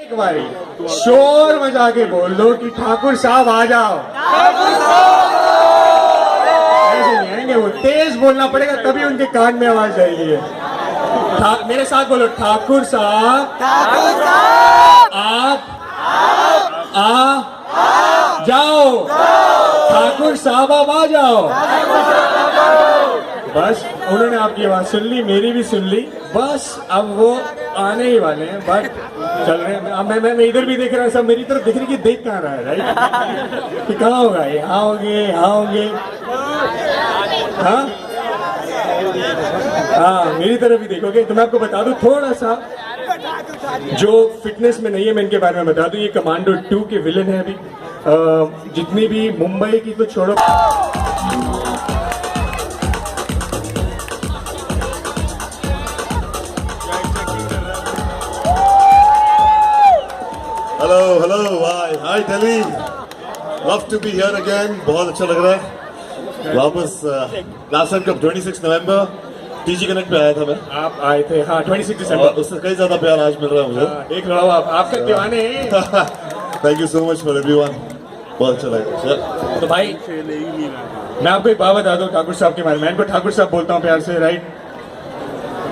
एक बारी शोर मचा के बोल दो कि ठाकुर साहब आ जाओ। ऐसे नहीं आएंगे वो, तेज बोलना पड़ेगा तभी उनके कान में आवाज जाएगी। मेरे साथ बोलो, ठाकुर साहब आप आ जाओ, ठाकुर साहब आप आ जाओ। बस उन्होंने आपकी आवाज सुन ली, मेरी भी सुन ली, बस अब वो आने ही वाले हैं। बट चल रहे हैं। मैं इधर भी देख रहा हूँ, सब मेरी तरफ देख रही कि देख कहाँ रहा है, राइट? कि कहाँ होगा, यहाँ होंगे, यहाँ होंगे। हाँ हाँ, मेरी तरफ भी देखोगे। तो मैं आपको बता दूं थोड़ा सा, जो फिटनेस में नहीं है मैं इनके बारे में बता दूं। ये कमांडो 2 के विलन है अभी। जितनी भी मुंबई की तो छोड़ो, hello hi Delhi, love to be here again. बहुत अच्छा लग रहा है वापस। लास्ट टाइम कब 26 नवंबर टीजी कनेक्ट पे आया था मैं। आप आए थे, हाँ 26 दिसंबर। उससे कई ज्यादा प्यार आज मिल रहा है मुझे। देख रहा हूँ आपके दीवाने हैं। Thank you so much for everyone, बहुत अच्छा लगा। तो भाई मैं आपको एक बात बता दूं ठाकुर साहब के बारे में। मैं इनको ठाकुर साहब बोलता हूँ प्यार से, right?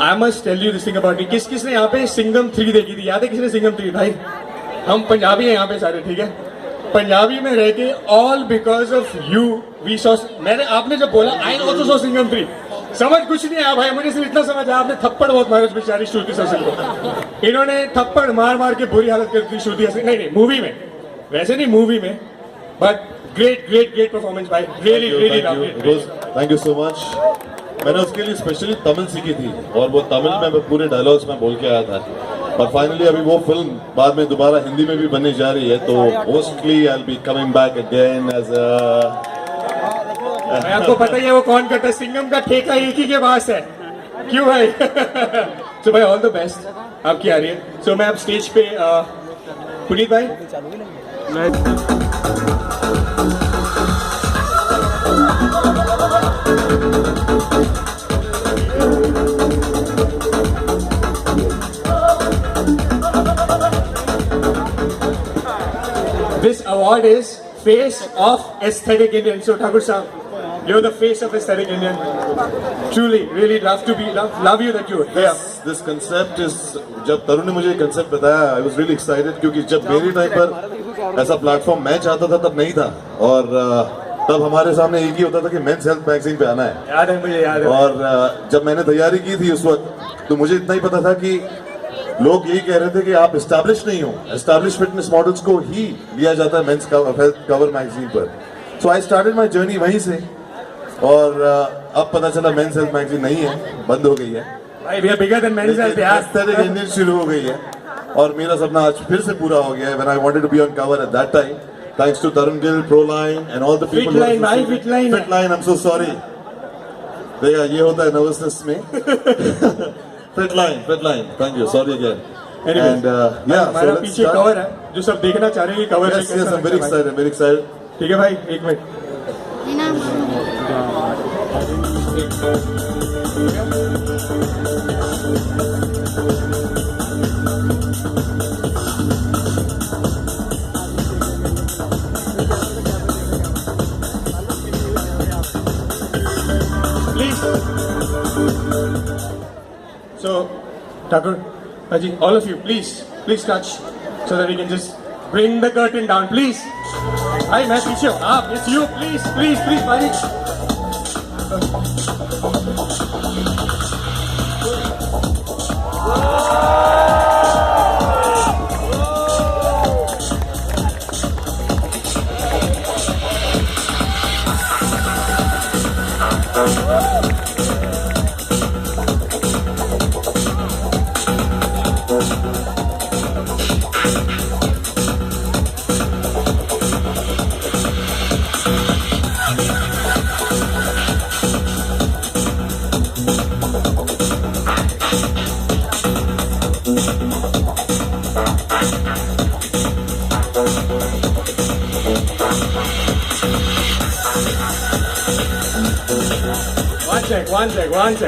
I must tell you this thing about me. किस ने यहाँ पे सिंघम 3 देखी थी? याद है किसने सिंघम 3? भाई हम पंजाबी हैं यहाँ पे सारे, ठीक है? पंजाबी में रह के all because of you we saw. मैंने, आपने जब बोला आई ऑल्सो सॉ सिंघम 3, समझ कुछ नहीं आया भाई मुझे, सिर्फ इतना समझ आया आपने थप्पड़ बहुत मारे उस बेचारी श्रुति ससन को। इन्होंने थप्पड़ मार मार के बुरी हालत कर दी श्रुति हसन। नहीं मूवी में, वैसे नहीं मूवी में, बट ग्रेट परफॉर्मेंस भाई, really thank you so much. मैंने उसके लिए स्पेशली तमिल सीखी थी और वो तमिल में पूरे डायलॉग्स में बोल के आया था। और फाइनली अभी वो फिल्म बाद में दोबारा हिंदी में भी बनने जा रही है, तो mostly I will be coming back again as आपको पता ही है वो कौन करता है। सिंघम का ठेका एक ही के पास है, क्यों भाई? तो भाई ऑल द बेस्ट आपकी आ रही है। सो मैं अब स्टेज पे पुनीत भाई This award is Face of Aesthetic Indian. So Thakur Sahab, you're the face of Aesthetic Indian. Truly, really love you that you're here. This concept is, जब तरुण ने मुझे concept बताया, I was really excited क्योंकि जब मेरे time पर ऐसा platform मैं चाहता था तब नहीं था। और तब हमारे सामने एक ही होता था कि मेंस हेल्थ मैगजीन पे आना है। याद है मुझे, याद है। और जब मैंने तैयारी की थी उस वक्त, तो मुझे इतना ही पता था कि लोग यही कह रहे थे कि आप एस्टैब्लिश नहीं हो। एस्टैब्लिश फिटनेस मॉडल्स को ही लिया जाता है मेंस हेल्थ कवर मैगजीन पर। सो आई स्टार्टेड माय जर्नी वहीं से। और अब पता चला मेंस हेल्थ मैगजीन नहीं है, बंद हो गई है। भाई we are bigger than men's health यार। एस्थेटिक इंडियन शुरू हो गई है और मेरा सपना आज फिर से पूरा हो गया है। When I wanted to be on cover at that time, thanks to Tarun Gill, Proline and all the people. Fitline भाई, Fitline I am so sorry. देखा ये होता है नर्वसनेस में। Fitline. Thank you. Sorry again. Anyways, and yeah, हमारा पीछे cover है, जो सब देखना चाह रहे हैं cover. Yes, I'm very excited. ठीक है भाई, एक minute. Please. So, Thakur, Haji, all of you, please touch so that we can just bring the curtain down, please. Hi, मैं पीछे हूँ, आप, it's you, please, भाई.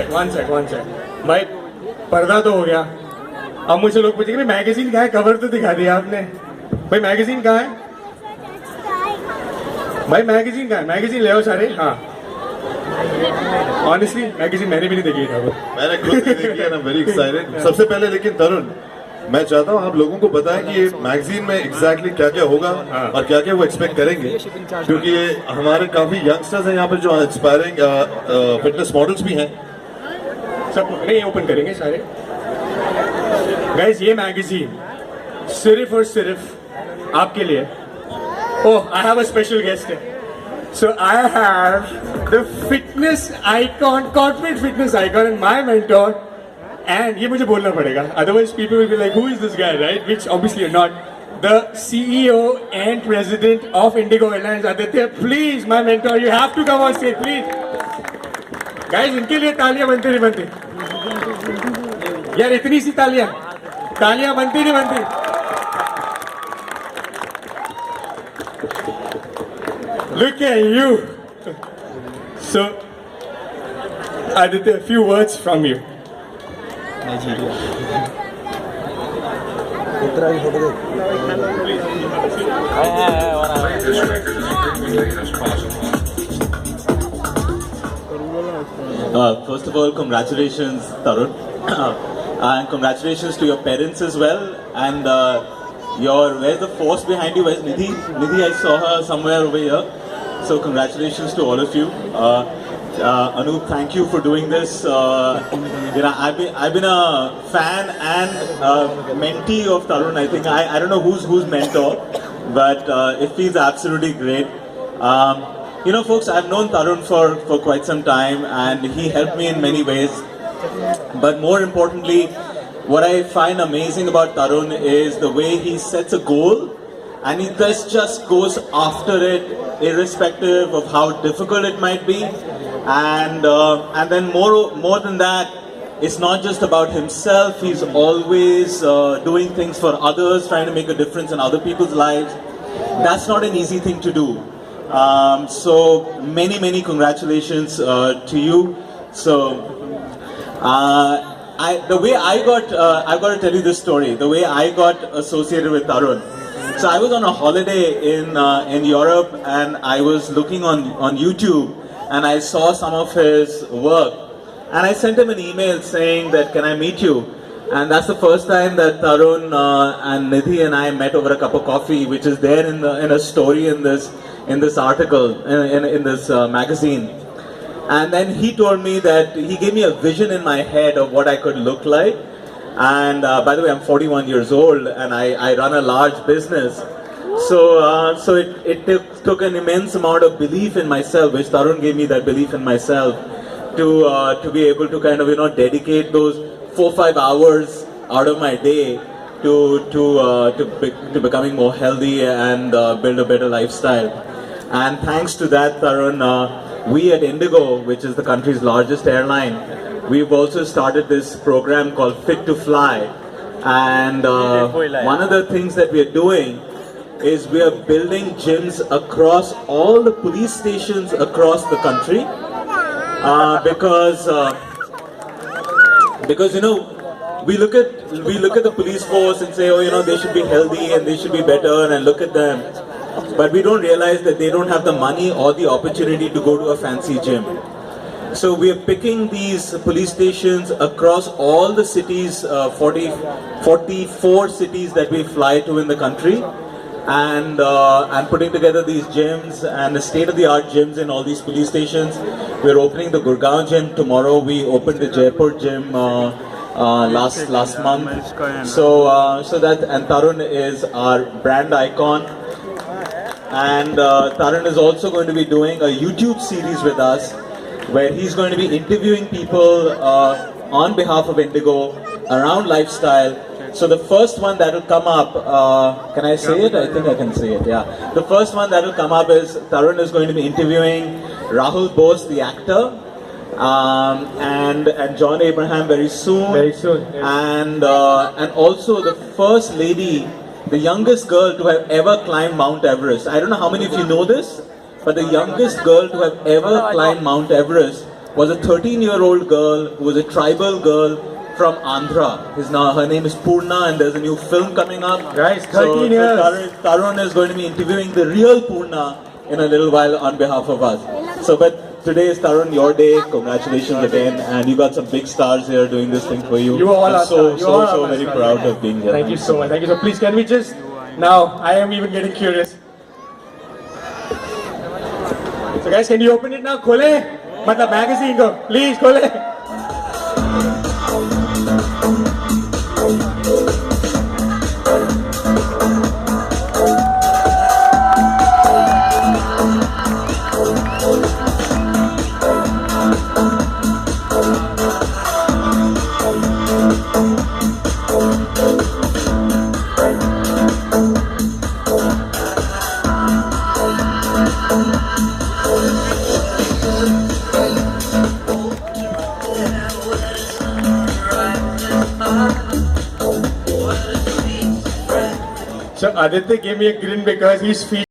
वन सेक भाई, पर्दा तो हो गया, अब मुझे लोग पूछेंगे मैगजीन कहाँ है, कवर तो दिखा दिया आपने। भाई मैगजीन कहाँ है, भाई मैगजीन कहाँ है, मैगजीन ले आओ सारे। हाँ ऑनेस्टली मैगजीन मैंने भी नहीं देखी था वो। मैंने खुद नहीं देखी है, वेरी एक्साइटेड। सबसे पहले लेकिन तरुण, मैं चाहता हूँ आप लोगों को बताएं कि ये मैगजीन में एग्जैक्टली क्या क्या होगा और क्या क्या वो एक्सपेक्ट करेंगे, क्योंकि ये हमारे काफी यंगस्टर्स हैं यहाँ पे जो इंस्पायरिंग फिटनेस मॉडल्स भी हैं। सब नहीं ओपन करेंगे सारे। गाइस ये मैगजीन सिर्फ और सिर्फ आपके लिए। Oh I have a special guest है। So I have the fitness icon, corporate fitness icon, and my mentor. And ये मुझे बोलना पड़ेगा, otherwise people will be like, who is this guy, right? Which obviously you're not. The CEO and President of Indigo Airlines, Aditya. Please, my mentor, you have to come on stage, please. Guys, इनके लिए तालियां बनती नहीं बनती? यार इतनी सी तालियां बनती नहीं बनती? Look at you. So, Aditya, a few words from you. First of all, congratulations, Tarun, and congratulations to your parents as well. And where's the force behind you? Where's Nidhi? Nidhi, I saw her somewhere over here. So congratulations to all of you. Anup, thank you for doing this. I've been a fan and mentee of Tarun. I think I don't know who's mentor, but it feels absolutely great. Folks, I've known Tarun for quite some time, and he helped me in many ways. But more importantly, what I find amazing about Tarun is the way he sets a goal and he just goes after it, irrespective of how difficult it might be. And then more than that, it's not just about himself. He's always doing things for others, trying to make a difference in other people's lives. That's not an easy thing to do. So many congratulations to you. So. The way I've got to tell you this story. The way I got associated with Tarun. So I was on a holiday in Europe, and I was looking on YouTube, and I saw some of his work, and I sent him an email saying that can I meet you? And that's the first time that Tarun and Nidhi and I met over a cup of coffee, which is there in a story in this article in this magazine. And then he told me that he gave me a vision in my head of what I could look like. And by the way, I'm 41 years old and I run a large business. So it took an immense amount of belief in myself, which Tarun gave me that belief in myself, to be able to kind of dedicate those 4-5 hours out of my day to becoming more healthy and build a better lifestyle. And thanks to that, Tarun, we at Indigo, which is the country's largest airline, we've also started this program called Fit to Fly. And one of the things that we are doing is we are building gyms across all the police stations across the country. Because we look at the police force and say, oh, they should be healthy and they should be better, and look at them. But we don't realize that they don't have the money or the opportunity to go to a fancy gym. So we are picking these police stations across all the cities, 44 cities that we fly to in the country, and putting together these gyms and the state-of-the-art gyms in all these police stations. We're opening the Gurgaon gym tomorrow. We opened the Jaipur gym last month. So that, and Tarun is our brand icon. And Tarun is also going to be doing a YouTube series with us, where he's going to be interviewing people on behalf of Indigo around lifestyle. So the first one that will come up, can I say it? I think I can say it, yeah. The first one that will come up is Tarun is going to be interviewing Rahul Bose, the actor, and John Abraham very soon. Very soon. Yes. And also the first lady, the youngest girl to have ever climbed Mount Everest. I don't know how many of you know this, but the youngest girl to have ever climbed Mount Everest was a 13-year-old girl who was a tribal girl from Andhra. Her name is Purna, and there's a new film coming up. Guys, 13 years. Tarun is going to be interviewing the real Purna in a little while on behalf of us. So, but today is Tarun, your day. Congratulations again, and you got some big stars here doing this thing for you. You are all I'm our stars. You are all our very stars. proud of being here. Thank you so much. Thank you so. Please, can we just now? I am even getting curious. So, guys, can you open it now? Khole, मतलब magazine को, please khole. So Aditya gave me a grin because he's feeling